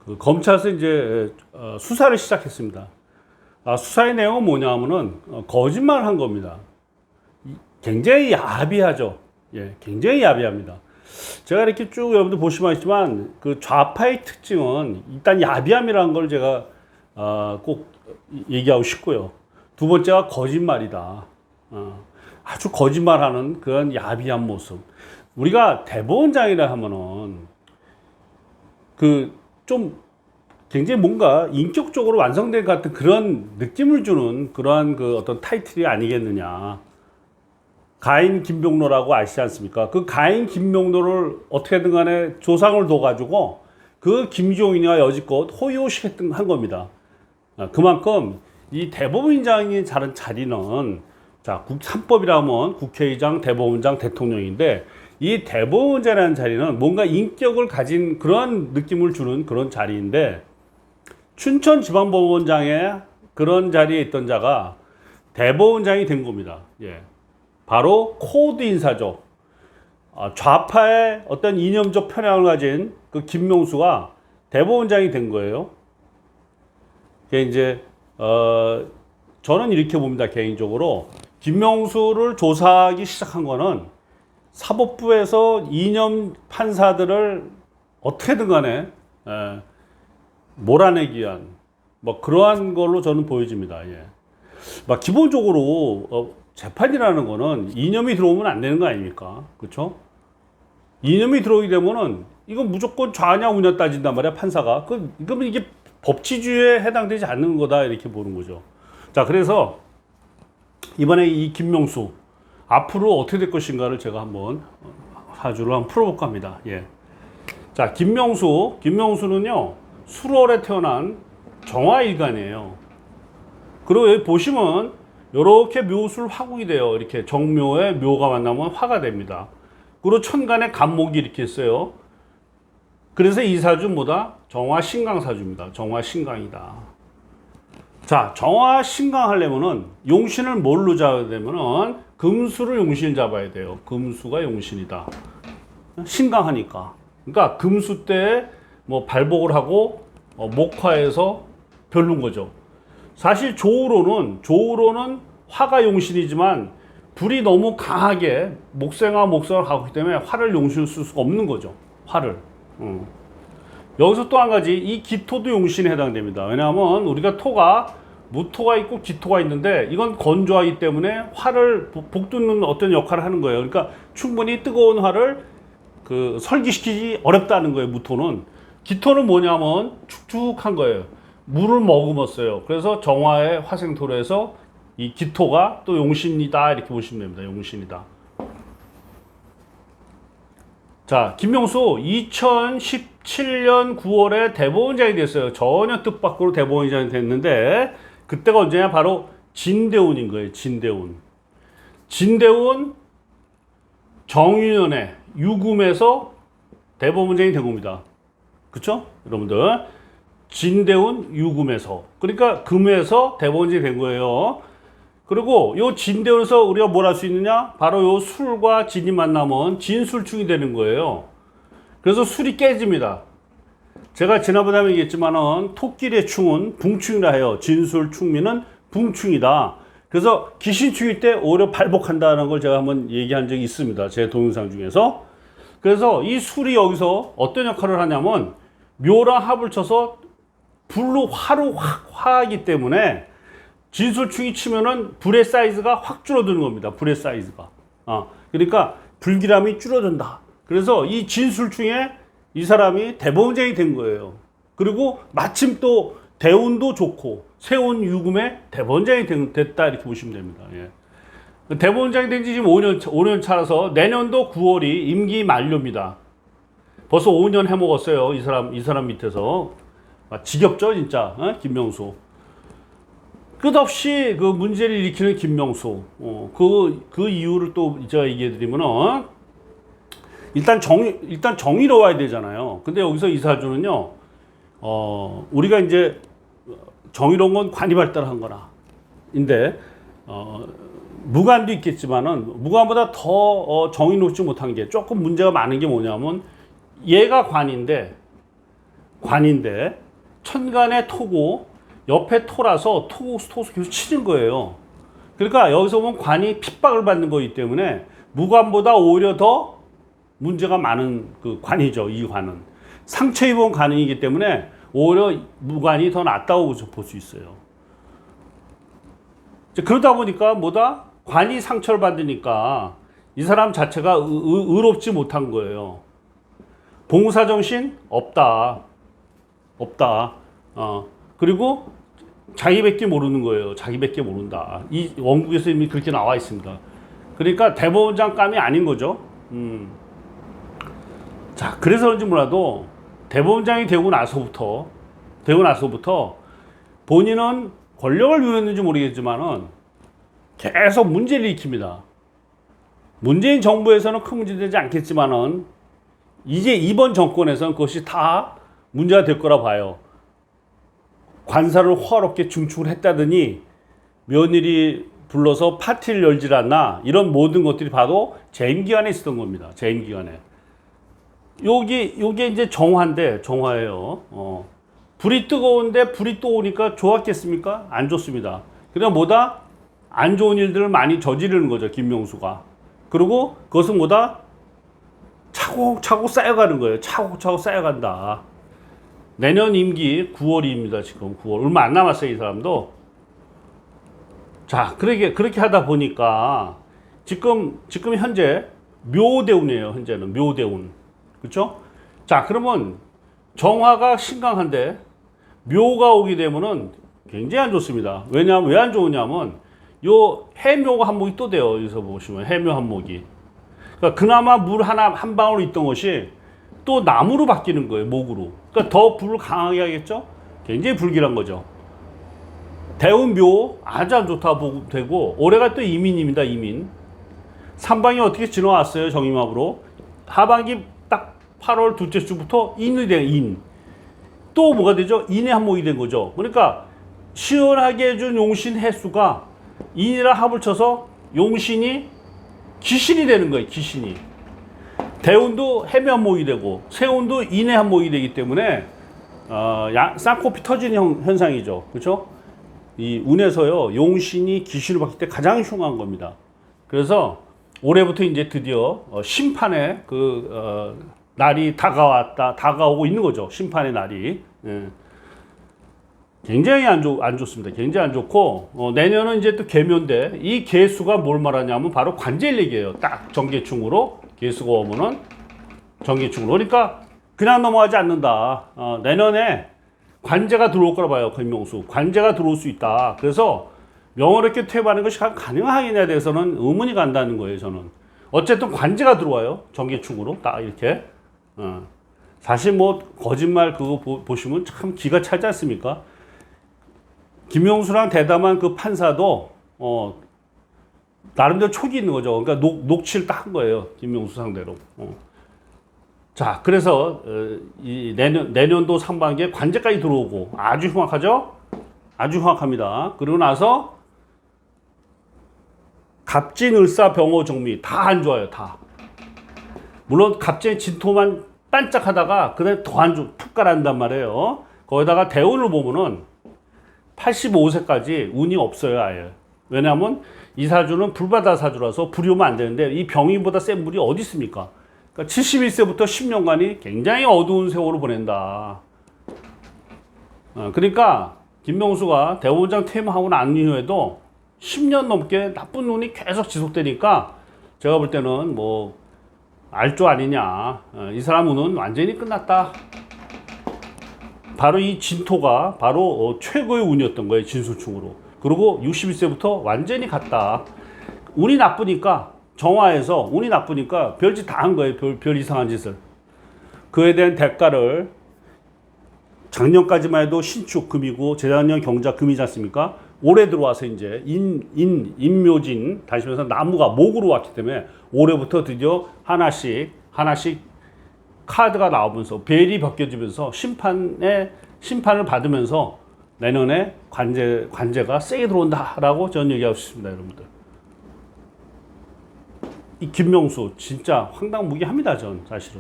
그 검찰에서 이제 수사를 시작했습니다. 수사의 내용은 뭐냐면은 거짓말 한 겁니다. 굉장히 야비하죠. 예, 굉장히 야비합니다. 제가 이렇게 쭉 여러분들 보시면 아시지만 그 좌파의 특징은 일단 야비함이라는 걸 제가 꼭 얘기하고 싶고요. 두 번째가 거짓말이다. 아주 거짓말하는 그런 야비한 모습. 우리가 대법원장이라 하면은 그 좀 굉장히 뭔가 인격적으로 완성된 것 같은 그런 느낌을 주는 그러한 그 어떤 타이틀이 아니겠느냐. 가인 김병로라고 아시지 않습니까? 그 가인 김병로를 어떻게든 간에 조상을 둬가지고 그 김종인이와 여지껏 호의호식했던 한 겁니다. 그만큼 이 대법원장이 자른 자리는 자, 3법이라면 국회의장, 대법원장, 대통령인데 이 대법원장이라는 자리는 뭔가 인격을 가진 그런 느낌을 주는 그런 자리인데 춘천지방법원장에 그런 자리에 있던 자가 대법원장이 된 겁니다. 예. 바로 코드 인사죠. 좌파의 어떤 이념적 편향을 가진 그 김명수가 대법원장이 된 거예요. 이제 저는 이렇게 봅니다. 개인적으로 김명수를 조사하기 시작한 거는 사법부에서 이념 판사들을 어떻게든 간에 몰아내기 위한 뭐 그러한 걸로 저는 보여집니다. 예. 막 기본적으로 재판이라는 거는 이념이 들어오면 안 되는 거 아닙니까? 그렇죠? 이념이 들어오게 되면은 이건 무조건 좌냐 우냐 따진단 말이야 판사가. 그러면 이게 법치주의에 해당되지 않는 거다 이렇게 보는 거죠. 자, 그래서 이번에 이 김명수 앞으로 어떻게 될 것인가를 제가 한번 사주를 한번 풀어볼까 합니다. 예. 자, 김명수는요 수월에 태어난 정화일간이에요. 그리고 여기 보시면 이렇게 묘술 화국이 돼요. 이렇게 정묘에 묘가 만나면 화가 됩니다. 그리고 천간에 간목이 이렇게 있어요. 그래서 이 사주 뭐다? 정화신강사주입니다. 정화신강이다. 자, 정화신강 하려면은 용신을 뭘로 잡아야 되면은 금수를 용신 잡아야 돼요. 금수가 용신이다. 신강하니까. 그러니까 금수 때 뭐 발복을 하고 목화해서 별론 거죠. 사실 조우로는 화가 용신이지만 불이 너무 강하게 목생을 가기 때문에 화를 용신을 쓸 수가 없는 거죠. 화를. 여기서 또 한 가지 이 기토도 용신에 해당됩니다. 왜냐하면 우리가 무토가 있고 기토가 있는데 이건 건조하기 때문에 화를 북돋는 어떤 역할을 하는 거예요. 그러니까 충분히 뜨거운 화를 그 설기시키기 어렵다는 거예요. 무토는. 기토는 뭐냐면 축축한 거예요. 물을 머금었어요. 그래서 정화의 화생토로에서 이 기토가 또 용신이다 이렇게 보시면 됩니다. 용신이다. 자, 김명수 2017년 9월에 대법원장이 됐어요. 전혀 뜻밖으로 대법원장이 됐는데 그때가 언제냐? 바로 진대운인 거예요. 진대운 정유년에 유금에서 대법원장이 된 겁니다. 그쵸? 여러분들 진대운 유금에서 그러니까 금에서 대법원장이 된 거예요. 그리고 요 진대운에서 우리가 뭘 할 수 있느냐? 바로 요 술과 진이 만나면 진술충이 되는 거예요. 그래서 술이 깨집니다. 제가 지난번에 얘기했지만은 토끼의 충은 붕충이라 해요. 진술충미는 붕충이다. 그래서 귀신충일 때 오히려 발복한다는 걸 제가 한번 얘기한 적이 있습니다. 제 동영상 중에서. 그래서 이 술이 여기서 어떤 역할을 하냐면 묘랑 합을 쳐서 불로 화로 화하기 때문에 진술충이 치면은 불의 사이즈가 확 줄어드는 겁니다. 불의 사이즈가. 그러니까 불길함이 줄어든다. 그래서 이 진술충에 이 사람이 대법원장이 된 거예요. 그리고 마침 또 대운도 좋고 세운 유금에 대법원장이 됐다 이렇게 보시면 됩니다. 예. 대법원장이 된 지 지금 5년 차라서 내년도 9월이 임기 만료입니다. 벌써 5년 해먹었어요. 이 사람 밑에서. 지겹죠, 진짜. 김명수. 끝없이 그 문제를 일으키는 김명수. 그 이유를 또 제가 얘기해드리면은, 일단 정의로워야 되잖아요. 근데 여기서 이 사주는요, 우리가 이제 정의로운 건 관이 발달한 거라. 인데, 무관도 있겠지만은, 무관보다 더 정의롭지 못한 게 조금 문제가 많은 게 뭐냐면, 얘가 관인데, 관인데 천간에 토고 옆에 토라서 토수 계속 치는 거예요. 그러니까 여기서 보면 관이 핍박을 받는 거기 때문에 무관보다 오히려 더 문제가 많은 그 관이죠. 이 관은 상처 입은 관이기 때문에 오히려 무관이 더 낫다고 볼 수 있어요. 그러다 보니까 뭐다? 관이 상처를 받으니까 이 사람 자체가 의롭지 못한 거예요. 봉사정신 없다. 그리고 자기밖에 모르는 거예요. 자기밖에 모른다. 이 원국에서 이미 그렇게 나와 있습니다. 그러니까 대법원장감이 아닌 거죠. 자, 그래서 그런지 몰라도 대법원장이 되고 나서부터 본인은 권력을 누렸는지 모르겠지만은 계속 문제를 일으킵니다. 문재인 정부에서는 큰 문제 되지 않겠지만은 이제 이번 정권에서는 그것이 다 문제가 될 거라 봐요. 관사를 호화롭게 중축을 했다더니 며느리 불러서 파티를 열질 않나, 이런 모든 것들이 바로 재임 기간에 있었던 겁니다. 재임 기간에. 요게 이제 정화예요. 불이 뜨거운데 불이 또 오니까 좋았겠습니까? 안 좋습니다. 그냥 뭐다? 안 좋은 일들을 많이 저지르는 거죠, 김명수가. 그리고 그것은 뭐다? 차곡차곡 쌓여가는 거예요. 차곡차곡 쌓여간다. 내년 임기 9월입니다. 지금 9월. 얼마 안 남았어요, 이 사람도. 자, 그렇게 하다 보니까 지금 현재 묘대운이에요. 현재는 묘대운. 그렇죠? 자, 그러면 정화가 신강한데 묘가 오게 되면은 굉장히 안 좋습니다. 왜냐하면 왜 안 좋으냐면 요 해묘가 한목이 또 돼요. 여기서 보시면 해묘 한목이. 그러니까 그나마 물 한 방울 있던 것이 또 나무로 바뀌는 거예요. 목으로. 그러니까 더 불을 강하게 하겠죠? 굉장히 불길한 거죠. 대운묘 아주 안 좋다 보고 되고, 올해가 또 이민입니다. 이민. 삼방이 어떻게 지나왔어요? 정임합으로. 하반기 딱 8월 둘째 주부터 인이 된 인. 또 뭐가 되죠? 인의 한목이 된 거죠. 그러니까 시원하게 해준 용신 해수가 인이랑 합을 쳐서 용신이 기신이 되는 거예요. 기신이. 대운도 해묘 한목이 되고 세운도 인의 한목이 되기 때문에 쌍코피 터지는 현상이죠. 그렇죠? 이 운에서요, 용신이 기신을 받을 때 가장 흉한 겁니다. 그래서 올해부터 이제 드디어 심판의 날이 다가오고 있는 거죠. 심판의 날이. 예. 굉장히 안 좋습니다. 굉장히 안 좋고, 내년은 이제 또 계묘인데, 이 계수가 뭘 말하냐면 바로 관제일 얘기예요. 딱 정계충으로, 계수가 오면은 정계충으로. 그러니까 그냥 넘어가지 않는다. 내년에 관제가 들어올 거라 봐요. 김명수. 관제가 들어올 수 있다. 그래서 명어롭게 퇴임하는 것이 가능하느냐에 대해서는 의문이 간다는 거예요. 저는. 어쨌든 관제가 들어와요. 정계충으로. 딱 이렇게. 사실 뭐 거짓말 그거 보시면 참 기가 차지 않습니까? 김명수랑 대담한 그 판사도 나름대로 촉이 있는 거죠. 그러니까 녹취를 딱 한 거예요. 김명수 상대로. 자, 그래서 이 내년도 상반기에 관제까지 들어오고 아주 흉악하죠? 아주 흉악합니다. 그러고 나서 갑진, 을사, 병호, 정미 다 안 좋아요. 다. 물론 갑진의 진토만 반짝하다가 그다음에 더 안 좋아. 푹 가라앉단 말이에요. 거기다가 대운을 보면은 85세까지 운이 없어요. 아예. 왜냐하면 이 사주는 불바다 사주라서 불이 오면 안 되는데 이 병인보다 센 불이 어디 있습니까? 그러니까 71세부터 10년간이 굉장히 어두운 세월을 보낸다. 그러니까 김명수가 대법원장 퇴임하고 난 이후에도 10년 넘게 나쁜 운이 계속 지속되니까 제가 볼 때는 뭐 알조 아니냐. 이 사람 운은 완전히 끝났다. 바로 이 진토가 바로 최고의 운이었던 거예요. 진술충으로. 그리고 61세부터 완전히 갔다. 운이 나쁘니까 정화에서 운이 나쁘니까 별짓 다 한 거예요. 별 이상한 짓을. 그에 대한 대가를 작년까지만 해도 신축 금이고 재작년 경자 금이지 않습니까? 올해 들어와서 이제 인묘진 다시 말해서 나무가 목으로 왔기 때문에 올해부터 드디어 하나씩 카드가 나오면서 벨이 벗겨지면서 심판을 받으면서 내년에 관제가 세게 들어온다라고 저는 얘기하고 싶습니다, 여러분들. 이 김명수 진짜 황당무계합니다, 전 사실은.